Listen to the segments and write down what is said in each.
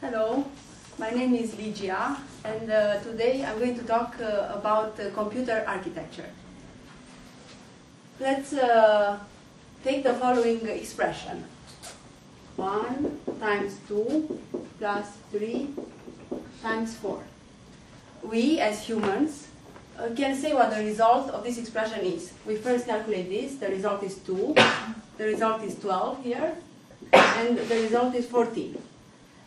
Hello, my name is Ligia, and today I'm going to talk about computer architecture. Let's take the following expression. 1 times 2 plus 3 times 4. We, as humans, can say what the result of this expression is. We first calculate this. The result is 2. The result is 12 here. And the result is 14.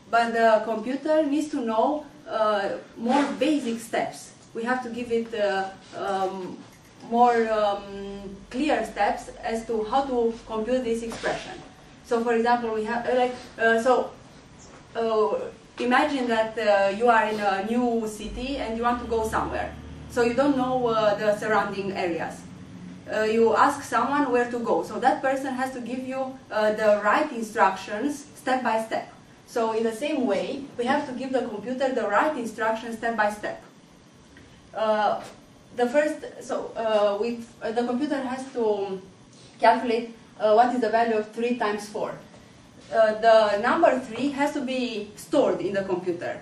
But the computer needs to know more basic steps. We have to give it more clear steps as to how to compute this expression. So, for example, we have imagine that you are in a new city and you want to go somewhere. So you don't know the surrounding areas. You ask someone where to go. So that person has to give you the right instructions step by step. So in the same way, we have to give the computer the right instructions step by step. The computer has to calculate what is the value of 3 times 4. The number 3 has to be stored in the computer.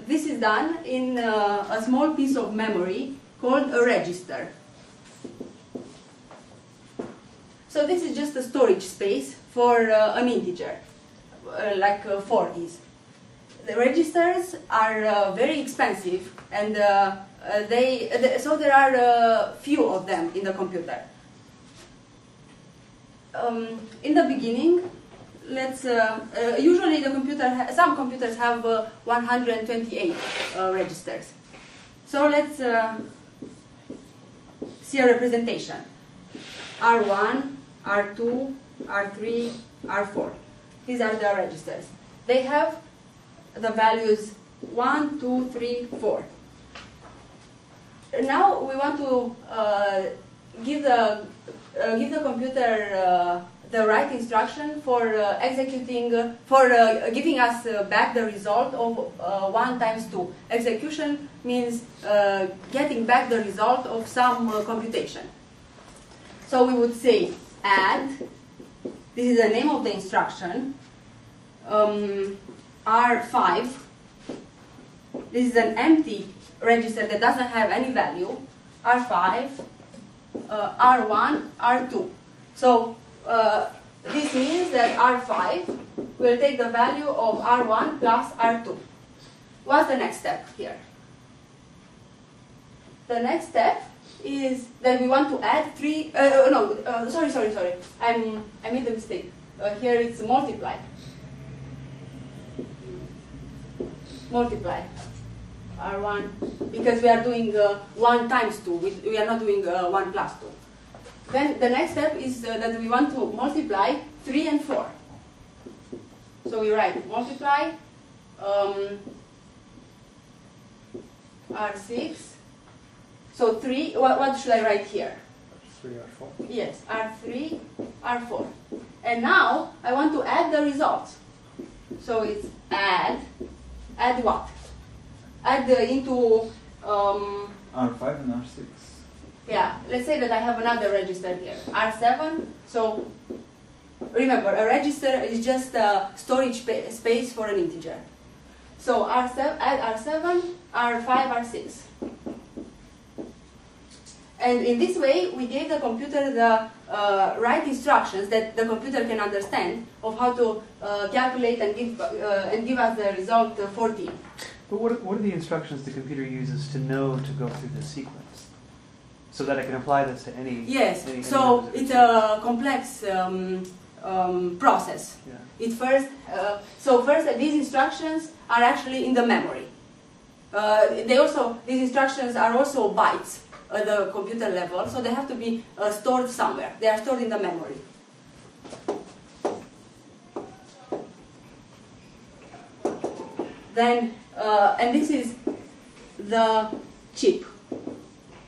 This is done in a small piece of memory called a register. So this is just a storage space for an integer, like 4 is. The registers are very expensive, and so there are few of them in the computer. In the beginning, usually some computers have 128 registers. So let's see a representation. R1, R2, R3, R4. These are the registers. They have the values 1, 2, 3, 4. Now we want to give the computer the right instruction for giving us back the result of 1 times 2. Execution means getting back the result of some computation. So we would say add, this is the name of the instruction, R5, this is an empty register that doesn't have any value, R5, R1, R2. So this means that R5 will take the value of R1 plus R2. What's the next step here? The next step is that we want to add 3, sorry, I made a mistake. Here it's multiply. Multiply R1, because we are doing 1 times 2, we are not doing 1 plus 2. Then the next step is that we want to multiply 3 and 4. So we write multiply R6. So 3, what should I write here? 3, R4. Yes, R3, R4. And now I want to add the results. So it's add what? Add into R5 and R6. Yeah, let's say that I have another register here, R7. So remember, a register is just a storage space for an integer. So R7, add R7, R5, R6. And in this way, we gave the computer the right instructions that the computer can understand of how to calculate and give us the result 14. But what are the instructions the computer uses to know to go through the sequence, so that I can apply this to any? Yes. So it's a complex process. Yeah. First, these instructions are actually in the memory. These instructions are also bytes at the computer level, so they have to be stored somewhere. They are stored in the memory. Then, and this is the chip.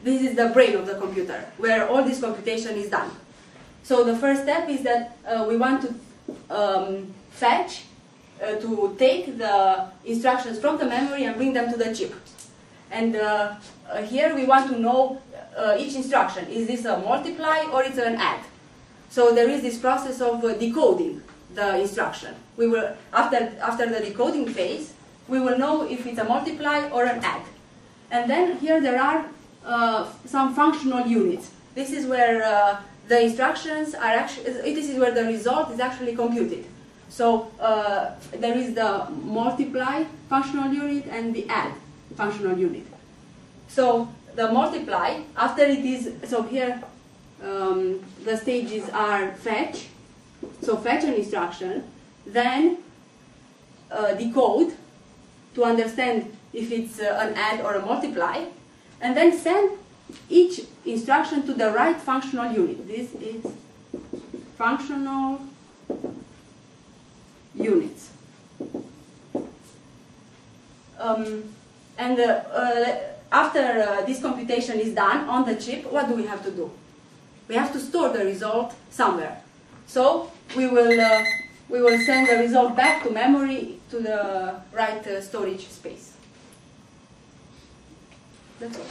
This is the brain of the computer, where all this computation is done. So the first step is that we want to fetch, to take the instructions from the memory and bring them to the chip. And here we want to know each instruction. Is this a multiply or it's an add? So there is this process of decoding the instruction. We will, after the decoding phase, we will know if it's a multiply or an add. And then here there are some functional units. This is where the instructions are actually, this is where the result is actually computed. So there is the multiply functional unit and the add functional unit. So the multiply, after it is, so here the stages are fetch, so fetch an instruction, then decode to understand if it's an add or a multiply, and then send each instruction to the right functional unit. This is functional units. After this computation is done on the chip, what do we have to do? We have to store the result somewhere. So we will send the result back to memory to the right storage space. That's all.